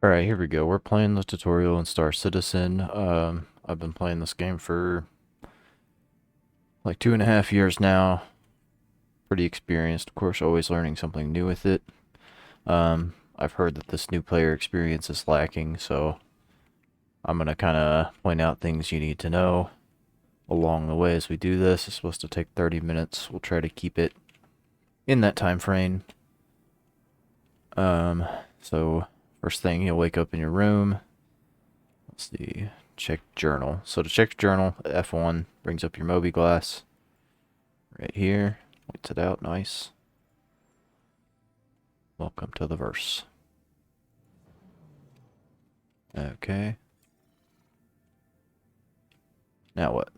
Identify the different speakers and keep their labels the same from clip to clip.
Speaker 1: Alright, here we go. We're playing the tutorial in Star Citizen. I've been playing this game for like 2.5 years now. Pretty experienced, of course, always learning something new with it. I've heard that this new player experience is lacking, so I'm gonna kind of point out things you need to know along the way as we do this. It's supposed to take 30 minutes. We'll try to keep it in that time frame. So first thing, you'll wake up in your room. Let's see. Check journal. So to check journal, F1 brings up your mobiGlas right here. Points it out. Nice. Welcome to the verse. Okay. Now what?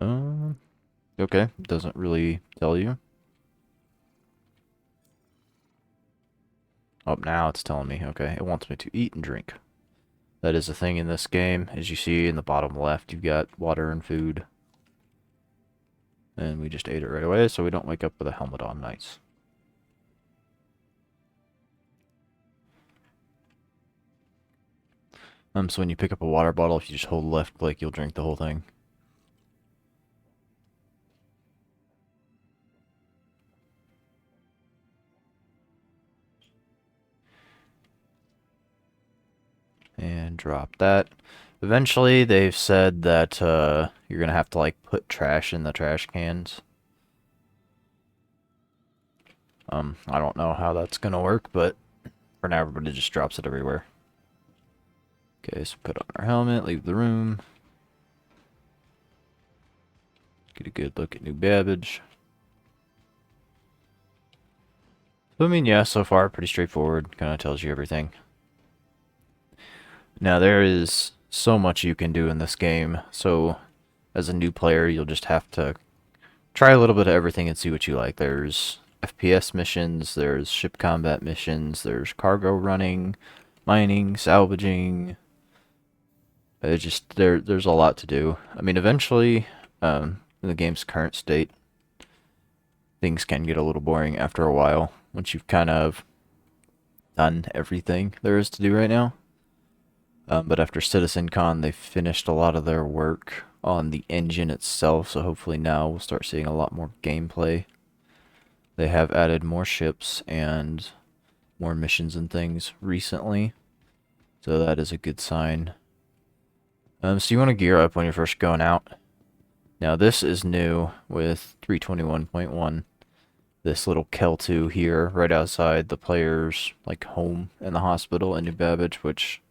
Speaker 1: Um. Okay. Doesn't really tell you. Oh, now it's telling me. Okay. It wants me to eat and drink. That is a thing in this game. As you see in the bottom left, you've got water and food. And we just ate it right away, so we don't wake up with a helmet on. Nice. So when you pick up a water bottle, if you just hold left click, you'll drink the whole thing. And drop that. Eventually, they've said that you're gonna have to like put trash in the trash cans. I don't know how that's gonna work, but for now, everybody just drops it everywhere. Okay, so put on our helmet, leave the room. Get a good look at New Babbage. So, I mean, yeah, so far, pretty straightforward. Kind of tells you everything. Now, there is so much you can do in this game, so as a new player, you'll just have to try a little bit of everything and see what you like. There's FPS missions, there's ship combat missions, there's cargo running, mining, salvaging. It's just there's a lot to do. I mean, eventually, in the game's current state, things can get a little boring after a while once you've kind of done everything there is to do right now. But after CitizenCon, they finished a lot of their work on the engine itself, so hopefully now we'll start seeing a lot more gameplay. They have added more ships and more missions and things recently, so that is a good sign. So you want to gear up when you're first going out. Now this is new with 321.1. This little Kel-2 here, right outside the player's like home in the hospital in New Babbage, which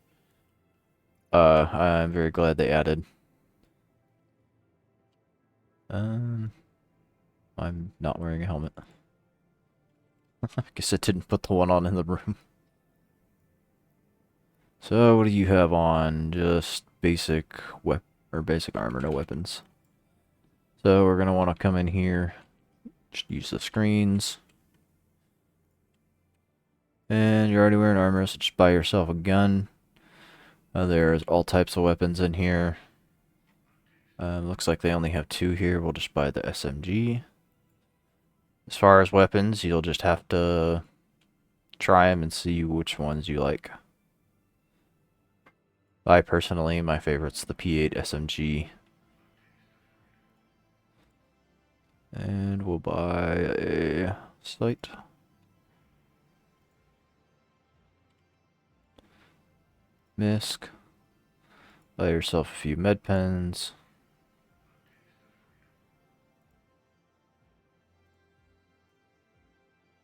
Speaker 1: I'm very glad they added. Um, I'm not wearing a helmet. I guess I didn't put the one on in the room. So what do you have on? Just basic basic armor, no weapons. So we're gonna want to come in here, just use the screens. And you're already wearing armor, so just buy yourself a gun. There's all types of weapons in here. Looks like they only have two here. We'll just buy the SMG. As far as weapons, you'll just have to try them and see which ones you like. I personally, my favorite's the P8 SMG. And we'll buy a sight. Misk. Buy yourself a few med pens.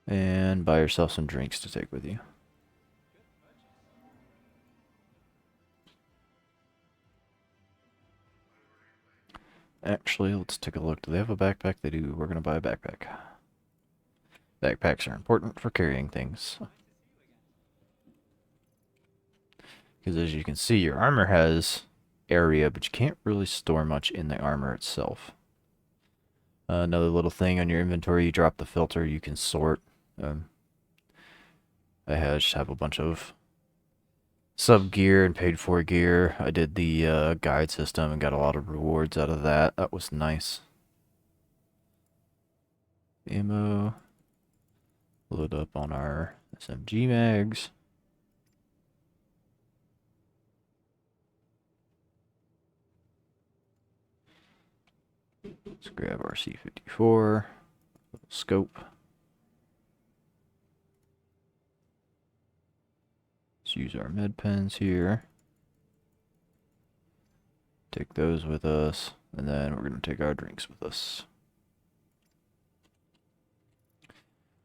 Speaker 1: And buy yourself some drinks to take with you. Actually, let's take a look. Do they have a backpack? They do. We're going to buy a backpack. Backpacks are important for carrying things. Because as you can see, your armor has area, but you can't really store much in the armor itself. Another little thing on your inventory, you drop the filter, you can sort. I just have a bunch of sub gear and paid for gear. I did the guide system and got a lot of rewards out of that. That was nice. Ammo. Load up on our SMG mags. Let's grab our C54. Scope. Let's use our med pens here. Take those with us, and then we're going to take our drinks with us.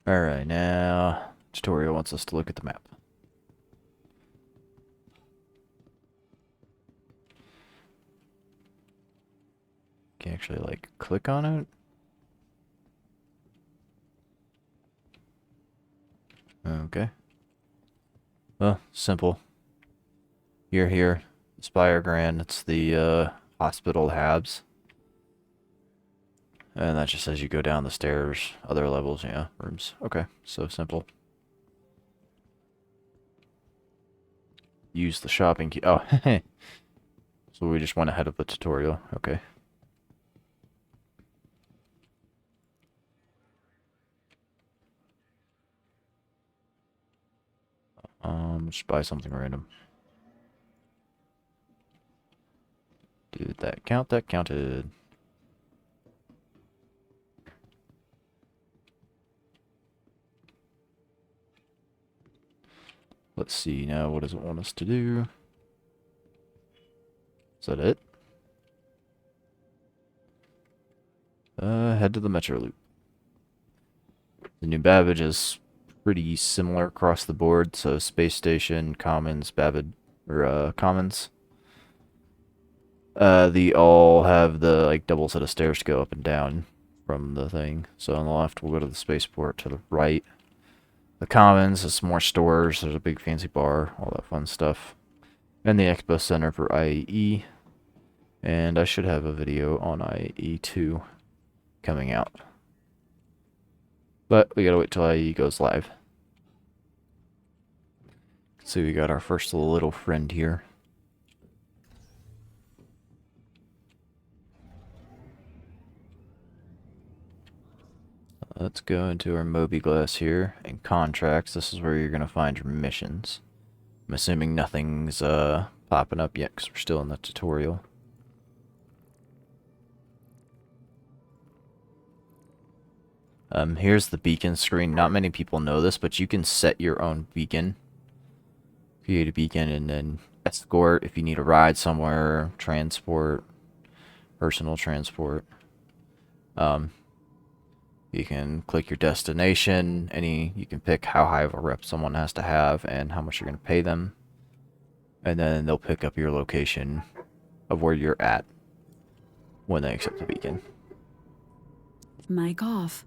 Speaker 1: Alright, now tutorial wants us to look at the map. Can actually like click on it. Okay. Well, simple. You're here. Spire Grand, it's the hospital Habs. And that just says you go down the stairs, other levels, yeah, rooms. Okay, so simple. Use the shopping key. Oh, so we just went ahead of the tutorial. Okay. Just buy something random. Did that count? That counted. Let's see now, what does it want us to do? Is that it? Head to the Metro Loop. The new Babbage is pretty similar across the board, so Space Station, Commons, Babbage, or Commons. They all have the like double set of stairs to go up and down from the thing. So on the left, we'll go to the spaceport. To the right, the Commons is more stores. There's a big fancy bar, all that fun stuff, and the Expo Center for IAE. And I should have a video on IAE 2 coming out, but we gotta wait till IAE goes live. So we got our first little friend here. Let's go into our Moby-Glass here, and contracts. This is where you're going to find your missions. I'm assuming nothing's popping up yet because we're still in the tutorial. Here's the beacon screen. Not many people know this, but you can set your own beacon. Create a beacon and then escort if you need a ride somewhere, transport, personal transport. You can click your destination, you can pick how high of a rep someone has to have and how much you're going to pay them. And then they'll pick up your location of where you're at when they accept the beacon.
Speaker 2: Mic off.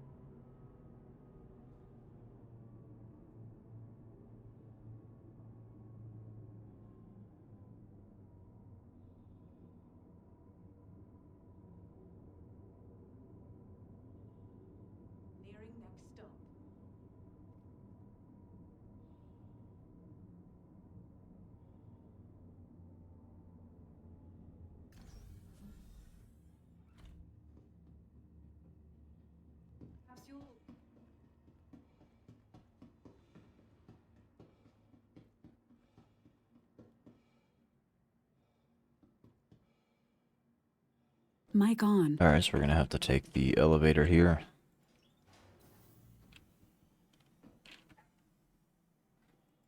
Speaker 2: Mic on.
Speaker 1: Alright, so we're going to have to take the elevator here.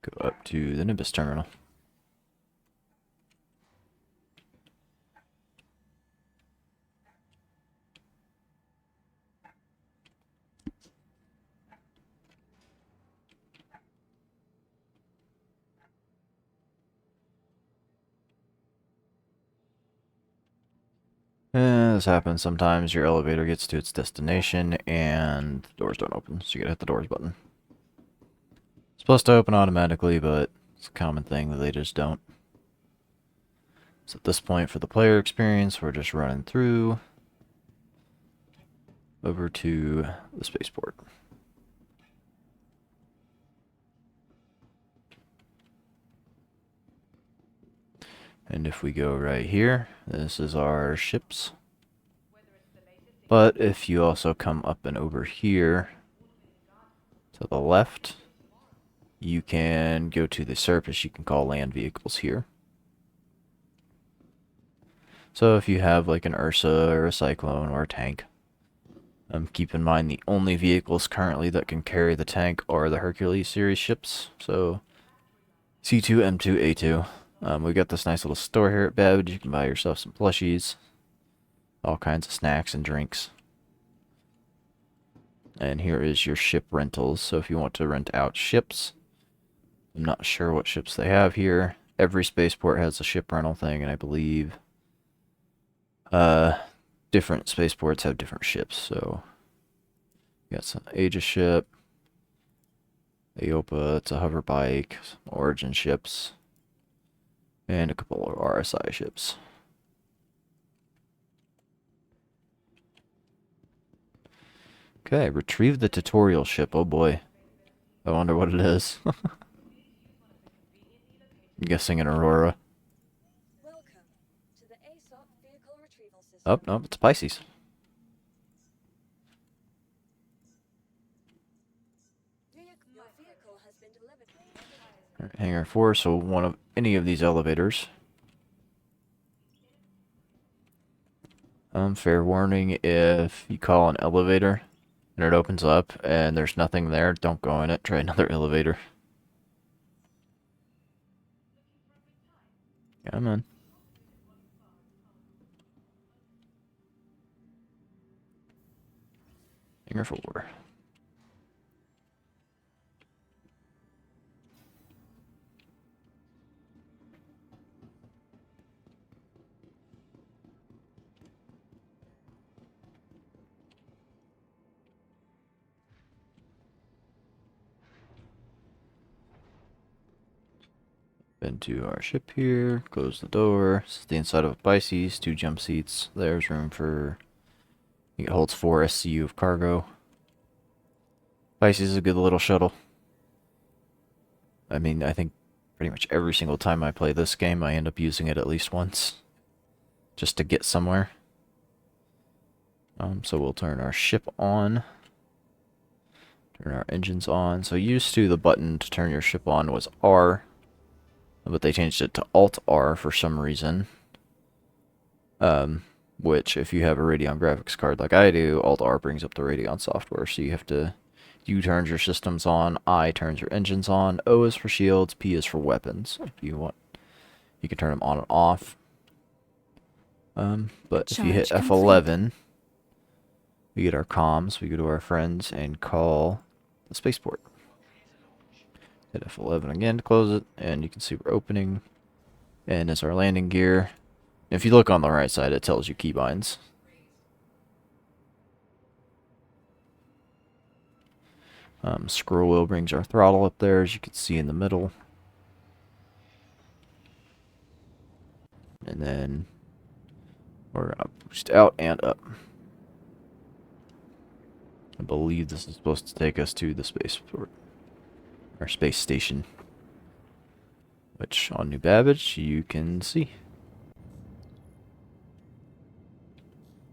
Speaker 1: Go up to the Nimbus terminal. This happens sometimes. Your elevator gets to its destination and the doors don't open, so you gotta hit the doors button. It's supposed to open automatically, but it's a common thing that they just don't. So at this point, for the player experience, we're just running through over to the spaceport. And if we go right here, this is our ships. But if you also come up and over here to the left, you can go to the surface. You can call land vehicles here. So if you have like an Ursa or a Cyclone or a tank, keep in mind the only vehicles currently that can carry the tank are the Hercules series ships. So C2, M2, A2. We got this nice little store here at Babbage. You can buy yourself some plushies, all kinds of snacks and drinks. And here is your ship rentals. So if you want to rent out ships, I'm not sure what ships they have here. Every spaceport has a ship rental thing, and I believe different spaceports have different ships. So you got some Aegis ship, Aopa, it's a hover bike, some Origin ships, and a couple of RSI ships. Okay, retrieve the tutorial ship. Oh boy. I wonder what it is. I'm guessing an Aurora.
Speaker 3: Welcome to the ASOP vehicle retrieval system.
Speaker 1: Oh, no, it's Pisces.
Speaker 3: Your vehicle has been delivered.
Speaker 1: Alright, Hangar 4, so one of any of these elevators. Fair warning, if you call an elevator and it opens up and there's nothing there, don't go in it. Try another elevator. Come on. Hangar 4. Into our ship here, close the door. This is the inside of a Pisces, 2 jump seats. There's room for, it holds 4 SCU of cargo. Pisces is a good little shuttle. I mean, I think pretty much every single time I play this game, I end up using it at least once. Just to get somewhere. So we'll turn our ship on. Turn our engines on. So used to the button to turn your ship on was R. But they changed it to Alt-R for some reason. Which, if you have a Radeon graphics card like I do, Alt-R brings up the Radeon software. So you have to... U turns your systems on, I turns your engines on, O is for shields, P is for weapons. If you want, you can turn them on and off. But if you hit
Speaker 2: Charge
Speaker 1: F11, we get our comms, we go to our friends and call the spaceport. Hit F11 again to close it, and you can see we're opening. And as our landing gear, if you look on the right side, it tells you keybinds. Scroll wheel brings our throttle up there, as you can see in the middle. And then we're going to boost out and up. I believe this is supposed to take us to the spaceport. Our space station. Which, on New Babbage, you can see.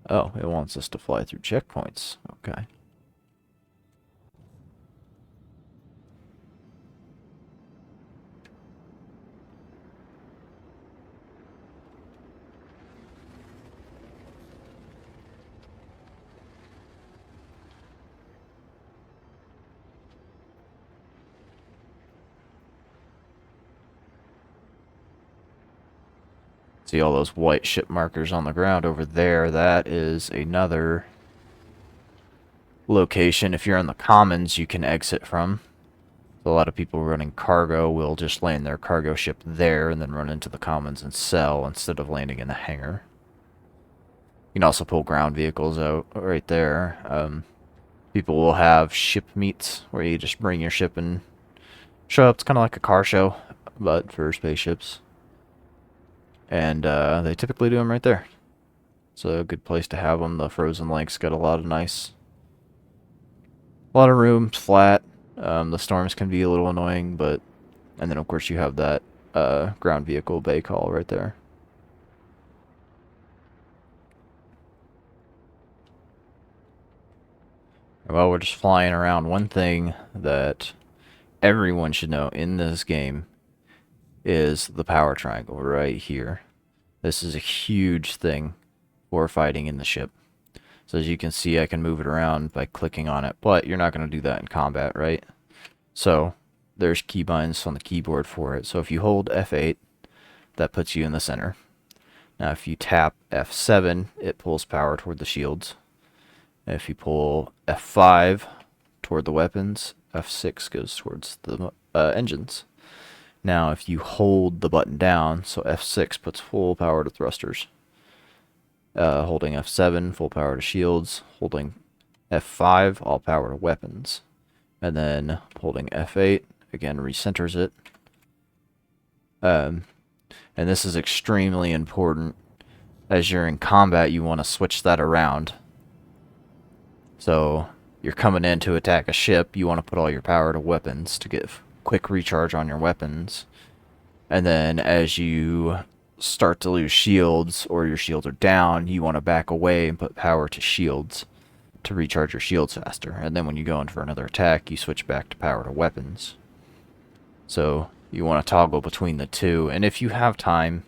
Speaker 1: Oh, it wants us to fly through checkpoints. Okay. See all those white ship markers on the ground over there? That is another location. If you're in the Commons, you can exit from. So a lot of people running cargo will just land their cargo ship there and then run into the Commons and sell instead of landing in the hangar. You can also pull ground vehicles out right there. People will have ship meets where you just bring your ship and show up. It's kind of like a car show, but for spaceships. And they typically do them right there. It's a good place to have them. The Frozen Lake's got a lot of room, it's flat. The storms can be a little annoying, but... And then, of course, you have that ground vehicle bay call right there. While we're just flying around, one thing that everyone should know in this game is the power triangle right here. This is a huge thing for fighting in the ship. So as you can see, I can move it around by clicking on it, but you're not going to do that in combat, right? So there's keybinds on the keyboard for it. So if you hold F8, that puts you in the center. Now if you tap F7, it pulls power toward the shields. If you pull F5 toward the weapons, F6 goes towards the engines. Now if you hold the button down, so F6 puts full power to thrusters. Holding F7, full power to shields. Holding F5, all power to weapons. And then holding F8, again recenters it. And this is extremely important. As you're in combat, you want to switch that around. So you're coming in to attack a ship, you want to put all your power to weapons to get quick recharge on your weapons. And then as you start to lose shields or your shields are down, you want to back away and put power to shields to recharge your shields faster. And then when you go in for another attack, you switch back to power to weapons. So you want to toggle between the two. And if you have time,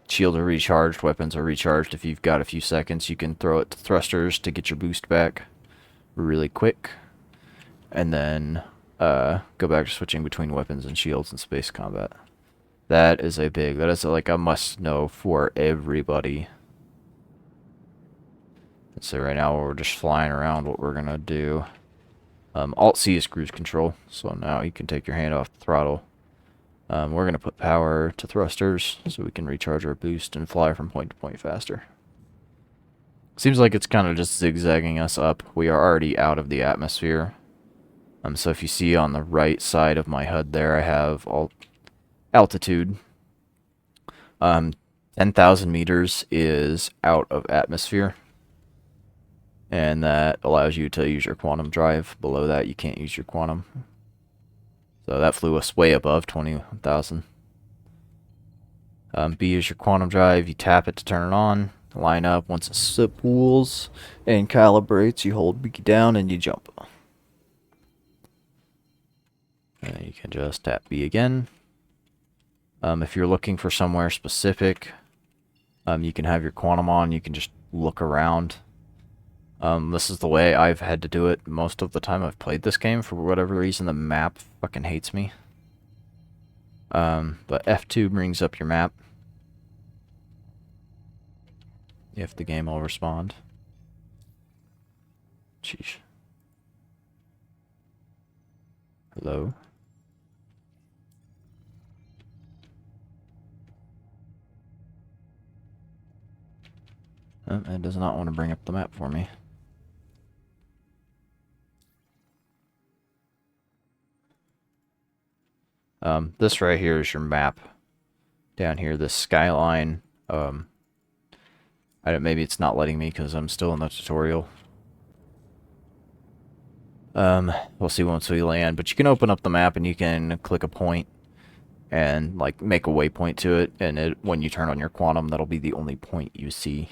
Speaker 1: shields are recharged, weapons are recharged. If you've got a few seconds, you can throw it to thrusters to get your boost back really quick. And then go back to switching between weapons and shields in space combat. That is like a must know for everybody. So right now we're just flying around. What we're going to do, Alt-C is cruise control. So now you can take your hand off the throttle. We're going to put power to thrusters so we can recharge our boost and fly from point to point faster. Seems like it's kind of just zigzagging us up. We are already out of the atmosphere. So if you see on the right side of my HUD there, I have altitude. 10,000 meters is out of atmosphere. And that allows you to use your quantum drive. Below that, you can't use your quantum. So that flew us way above 21,000. B is your quantum drive. You tap it to turn it on. Line up. Once it spools and calibrates, you hold B down and you jump. And you can just tap B again. If you're looking for somewhere specific, you can have your quantum on. You can just look around. This is the way I've had to do it most of the time I've played this game. For whatever reason, the map fucking hates me. But F2 brings up your map. If the game will respond. Sheesh. Hello? It does not want to bring up the map for me. This right here is your map. Down here, this skyline. Maybe it's not letting me because I'm still in the tutorial. We'll see once we land. But you can open up the map and you can click a point and like make a waypoint to it. And when you turn on your quantum, that'll be the only point you see.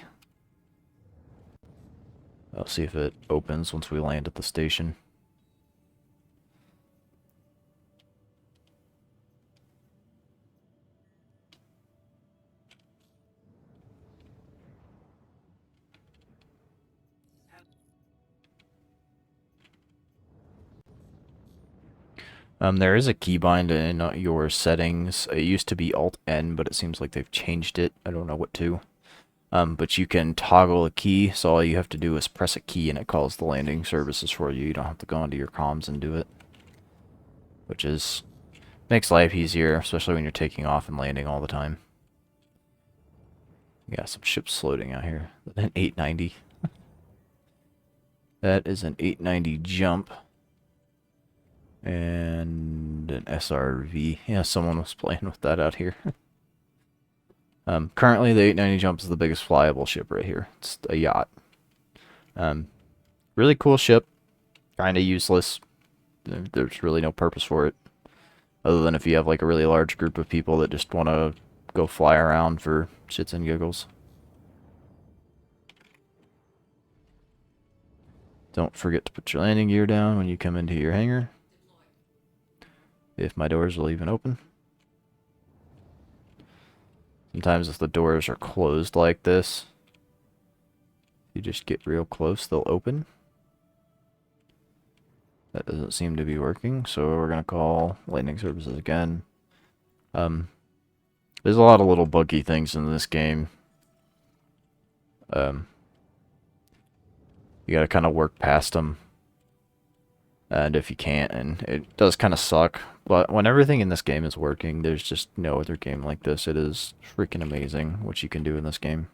Speaker 1: I'll see if it opens once we land at the station. There is a keybind in your settings. It used to be Alt-N, but it seems like they've changed it. I don't know what to. But you can toggle a key, so all you have to do is press a key and it calls the landing services for you. You don't have to go into your comms and do it. Which makes life easier, especially when you're taking off and landing all the time. We got some ships floating out here. An 890. That is an 890 jump. And an SRV. Yeah, someone was playing with that out here. Currently, the 890 Jump is the biggest flyable ship right here. It's a yacht. Really cool ship. Kind of useless. There's really no purpose for it. Other than if you have like a really large group of people that just want to go fly around for shits and giggles. Don't forget to put your landing gear down when you come into your hangar. If my doors will even open. Sometimes if the doors are closed like this, you just get real close, they'll open. That doesn't seem to be working, so we're going to call landing services again. There's a lot of little buggy things in this game. You got to kind of work past them. And if you can't, and it does kind of suck, but when everything in this game is working, there's just no other game like this. It is freaking amazing what you can do in this game.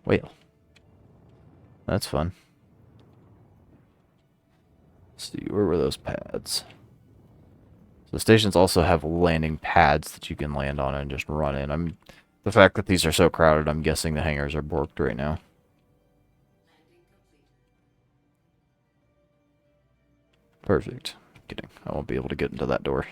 Speaker 1: Whale. That's fun. Let's see, where were those pads? So the stations also have landing pads that you can land on and just run in. The fact that these are so crowded, I'm guessing the hangars are borked right now. Perfect. Kidding. I won't be able to get into that door.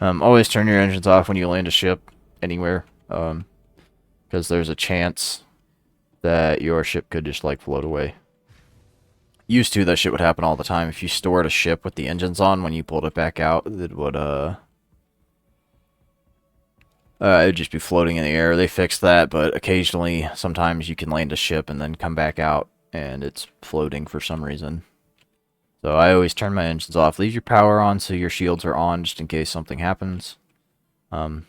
Speaker 1: Always turn your engines off when you land a ship anywhere, because there's a chance that your ship could just like float away. Used to, that shit would happen all the time. If you stored a ship with the engines on, when you pulled it back out, it would just be floating in the air. They fixed that, but occasionally, sometimes you can land a ship and then come back out and it's floating for some reason. So I always turn my engines off. Leave your power on so your shields are on just in case something happens.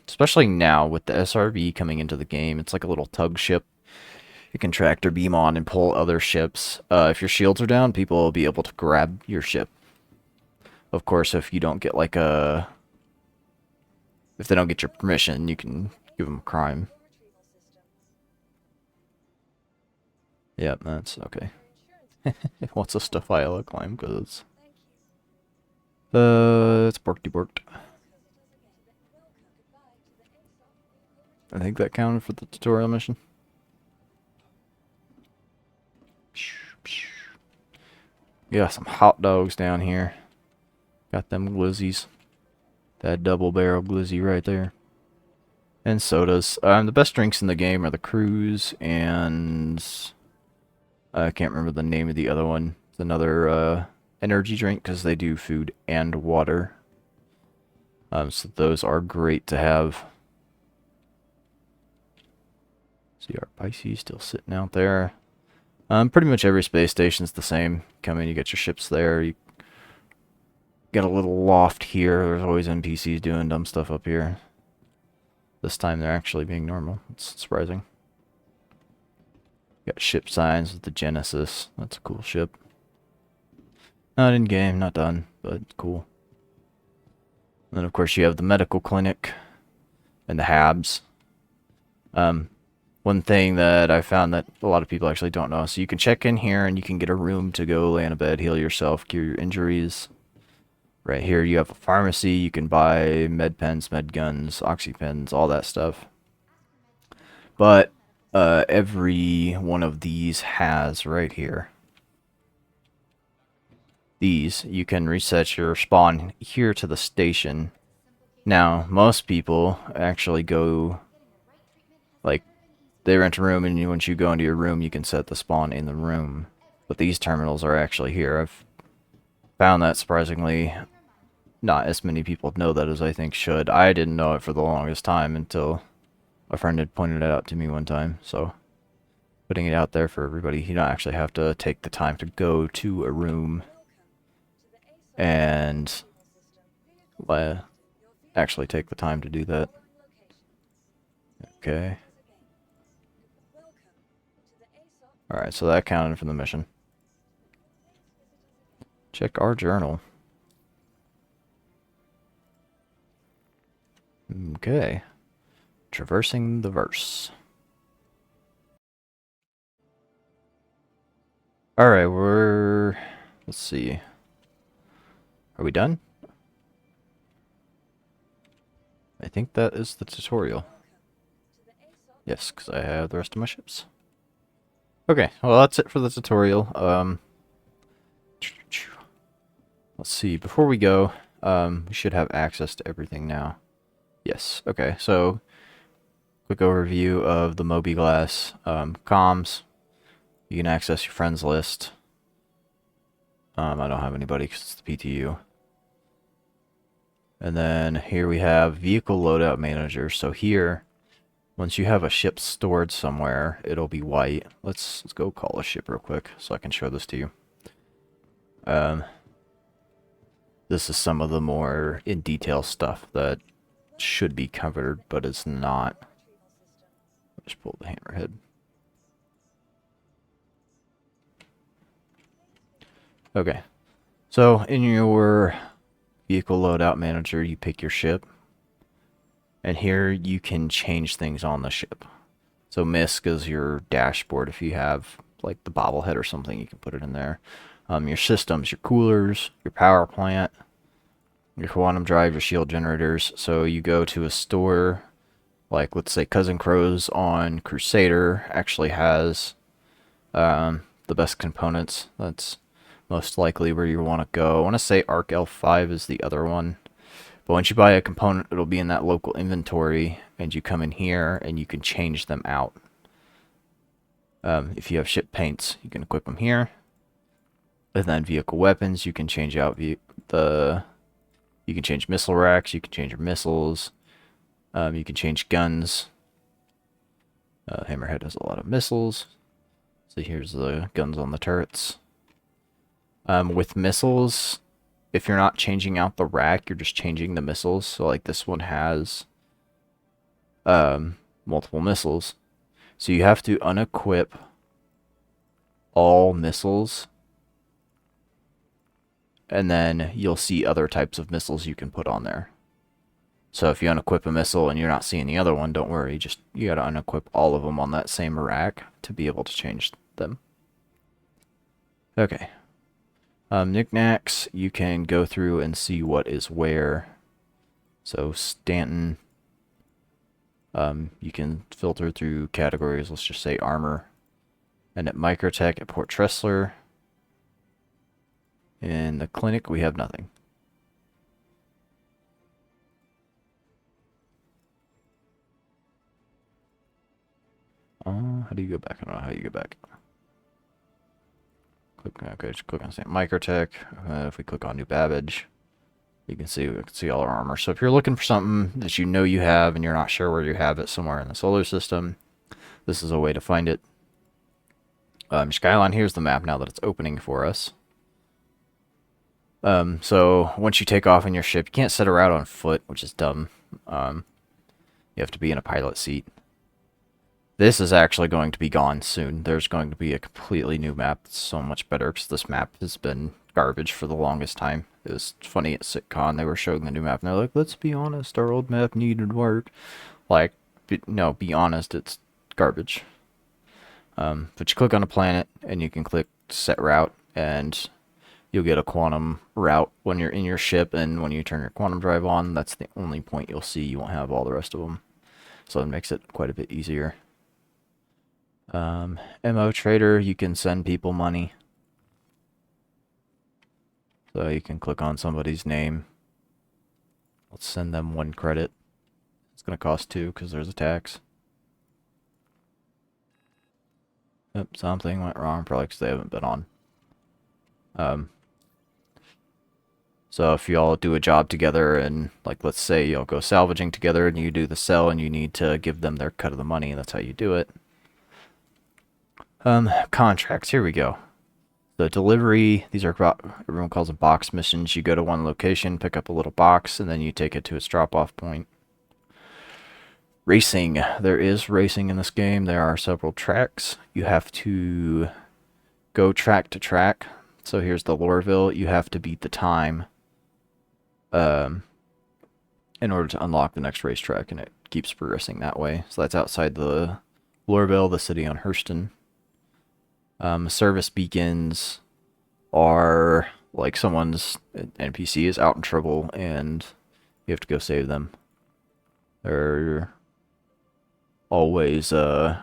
Speaker 1: Especially now with the SRV coming into the game, it's like a little tug ship. You can tractor beam on and pull other ships. If your shields are down, people will be able to grab your ship. Of course, if you don't get like a... If they don't get your permission, you can give them a crime. Yep, that's okay. What's the stuff I look climb? Because it's borkedy borked. I think that counted for the tutorial mission. Got some hot dogs down here. Got them glizzies. That double barrel glizzy right there. And sodas. The best drinks in the game are the Cruise and... I can't remember the name of the other one. It's another energy drink because they do food and water. So those are great to have. See our Pisces still sitting out there. Pretty much every space station's the same. Come in, you get your ships there. You get a little loft here. There's always NPCs doing dumb stuff up here. This time they're actually being normal. It's surprising. Got ship signs with the Genesis. That's a cool ship. Not in game, not done, but cool. And then of course you have the medical clinic and the Habs. One thing that I found that a lot of people actually don't know, so you can check in here and you can get a room to go lay in a bed, heal yourself, cure your injuries. Right here you have a pharmacy, you can buy med pens, med guns, oxypens, all that stuff. But every one of these has right here. These, you can reset your spawn here to the station. Now, most people actually go, like, they rent a room and once you go into your room, you can set the spawn in the room. But these terminals are actually here. I've found that surprisingly not as many people know that as I think should. I didn't know it for the longest time until a friend had pointed it out to me one time, so putting it out there for everybody. You don't actually have to take the time to go to a room and actually take the time to do that. Okay. Alright, so that counted for the mission. Check our journal. Okay. Traversing the verse. Alright, let's see. Are we done? I think that is the tutorial. Yes, because I have the rest of my ships. Okay, well that's it for the tutorial. Let's see. Before we go, we should have access to everything now. Yes. Okay. So, quick overview of the mobiGlas comms. You can access your friends list. I don't have anybody because it's the PTU. And then here we have vehicle loadout manager. So here, once you have a ship stored somewhere, it'll be white. Let's go call a ship real quick so I can show this to you. This is some of the more in detail stuff that should be covered, but it's not. Just pull the hammerhead. Okay, so in your vehicle loadout manager, you pick your ship, and here you can change things on the ship. So MISC is your dashboard. If you have like the bobblehead or something, you can put it in there. Your systems, your coolers, your power plant, your quantum drive, your shield generators. So you go to a store, like let's say Cousin Crows on Crusader actually has the best components. That's most likely where you want to go. I want to say Arc L5 is the other one. But once you buy a component, it'll be in that local inventory, and you come in here and you can change them out. If you have ship paints, you can equip them here. And then vehicle weapons, you can change out you can change missile racks, you can change your missiles, you can change guns. Hammerhead has a lot of missiles. So here's the guns on the turrets. With missiles, if you're not changing out the rack, you're just changing the missiles. So like this one has multiple missiles. So you have to unequip all missiles, and then you'll see other types of missiles you can put on there. So if you unequip a missile and you're not seeing the other one, don't worry. Just you gotta unequip all of them on that same rack to be able to change them. Okay. Knickknacks, you can go through and see what is where. So Stanton, you can filter through categories. Let's just say armor. And at Microtech at Port Tressler, in the clinic, we have nothing. How do you go back? I don't know how you go back. Okay, just click on St. Microtech. If we click on New Babbage, you can see all our armor. So if you're looking for something that you know you have and you're not sure where you have it somewhere in the solar system, this is a way to find it. Skyline, here's the map now that it's opening for us. So once you take off in your ship, you can't set a route on foot, which is dumb. You have to be in a pilot seat. This is actually going to be gone soon. There's going to be a completely new map that's so much better, because this map has been garbage for the longest time. It was funny at SitCon, they were showing the new map, and they're like, let's be honest, our old map needed work. Like, no, be honest, it's garbage. But you click on a planet, and you can click set route, and you'll get a quantum route when you're in your ship, and when you turn your quantum drive on, that's the only point you'll see. You won't have all the rest of them. So it makes it quite a bit easier. MO Trader, you can send people money. So you can click on somebody's name. Let's send them 1 credit. It's going to cost 2 because there's a tax. Yep, something went wrong, probably because they haven't been on. So if you all do a job together, and like let's say y'all go salvaging together and you do the sell and you need to give them their cut of the money, and that's how you do it. Contracts, here we go. The delivery, these are everyone calls them box missions. You go to one location, pick up a little box, and then you take it to its drop-off point. Racing, there is racing in this game. There are several tracks. You have to go track to track. So here's the Lorville. You have to beat the time in order to unlock the next racetrack, and it keeps progressing that way. So that's outside the Lorville, the city on Hurston. Service beacons are like someone's NPC is out in trouble and you have to go save them. They're always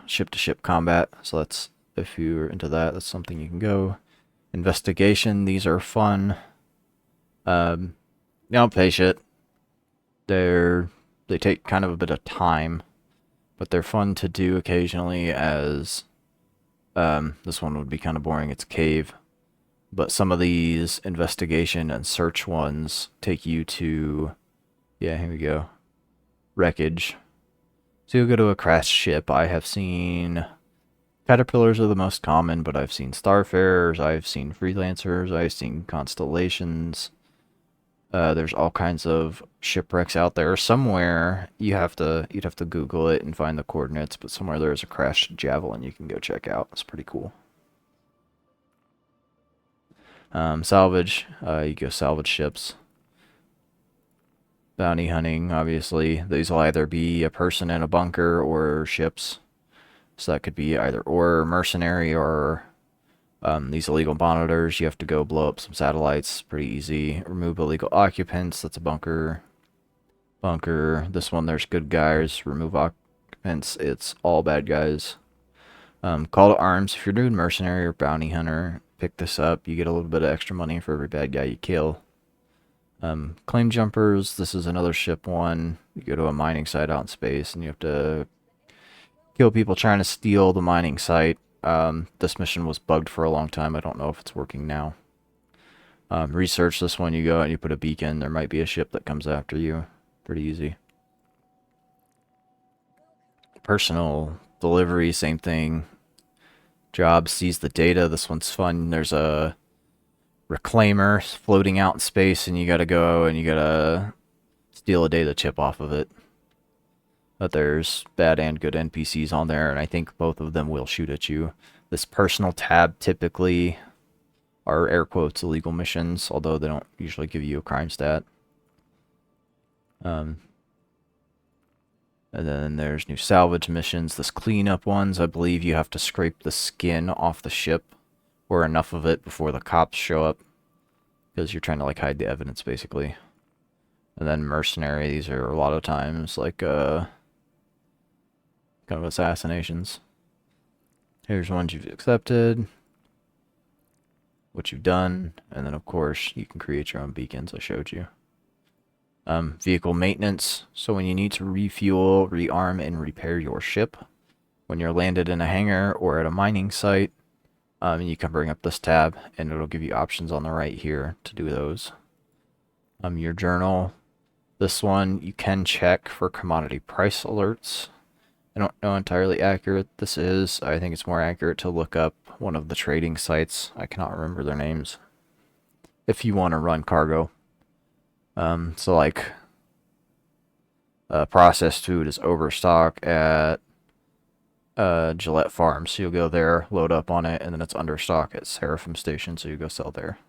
Speaker 1: ship-to-ship combat, so that's if you're into that, that's something you can go. Investigation, these are fun. Don't pay shit. They take kind of a bit of time, but they're fun to do occasionally as this one would be kind of boring, it's cave. But some of these investigation and search ones take you to, yeah, here we go, wreckage. So you'll go to a crashed ship. I have seen caterpillars are the most common, but I've seen starfarers, I've seen freelancers, I've seen constellations. There's all kinds of shipwrecks out there. Somewhere you'd have to Google it and find the coordinates, but somewhere there's a crashed javelin you can go check out. It's pretty cool. Salvage, you go salvage ships. Bounty hunting, obviously. These will either be a person in a bunker or ships. So that could be either or mercenary or these illegal monitors. You have to go blow up some satellites. Pretty easy. Remove illegal occupants. That's a bunker. Bunker. This one, there's good guys. Remove occupants. It's all bad guys. Call to arms. If you're doing mercenary or bounty hunter, pick this up. You get a little bit of extra money for every bad guy you kill. Claim jumpers. This is another ship one. You go to a mining site out in space and you have to kill people trying to steal the mining site. This mission was bugged for a long time. I don't know if it's working now. Research this one. You go and you put a beacon. There might be a ship that comes after you. Pretty easy. Personal delivery, same thing. Job, seize the data. This one's fun. There's a reclaimer floating out in space and you gotta go and you gotta steal a data chip off of it. But there's bad and good NPCs on there, and I think both of them will shoot at you. This personal tab typically are air quotes illegal missions, although they don't usually give you a crime stat. And then there's new salvage missions. This cleanup ones, I believe you have to scrape the skin off the ship, or enough of it before the cops show up, because you're trying to like hide the evidence basically. And then mercenary, these are a lot of times like kind of assassinations. Here's ones you've accepted, what you've done, and then of course you can create your own beacons I showed you. Vehicle maintenance, so when you need to refuel, rearm, and repair your ship, when you're landed in a hangar or at a mining site, you can bring up this tab and it'll give you options on the right here to do those. Your journal, this one you can check for commodity price alerts. I don't know entirely accurate this is. I think it's more accurate to look up one of the trading sites. I cannot remember their names. If you want to run cargo. So like processed food is overstock at Gillette Farm. So you'll go there, load up on it, and then it's understock at Seraphim Station, so you go sell there.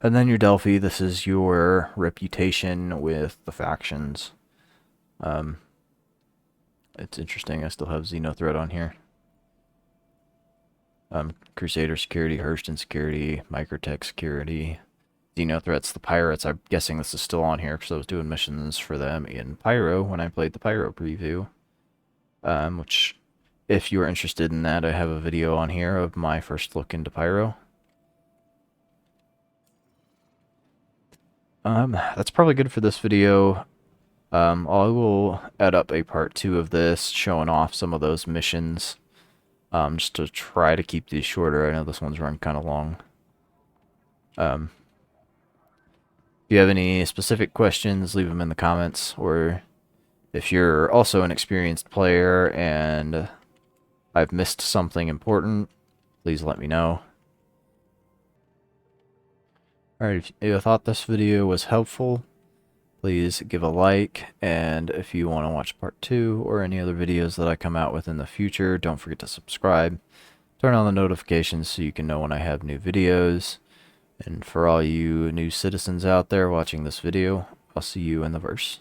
Speaker 1: And then your Delphi, this is your reputation with the factions. It's interesting, I still have Xenothreat on here. Crusader Security, Hurston Security, Microtech Security, Xenothreat's the Pirates. I'm guessing this is still on here because I was doing missions for them in Pyro when I played the Pyro preview. Which, if you are interested in that, I have a video on here of my first look into Pyro. That's probably good for this video. I will add up a part 2 of this, showing off some of those missions, just to try to keep these shorter. I know this one's run kind of long. If you have any specific questions, leave them in the comments, or if you're also an experienced player and I've missed something important, please let me know. Alright, if you thought this video was helpful, please give a like, and if you want to watch part 2 or any other videos that I come out with in the future, don't forget to subscribe. Turn on the notifications so you can know when I have new videos. And for all you new citizens out there watching this video, I'll see you in the verse.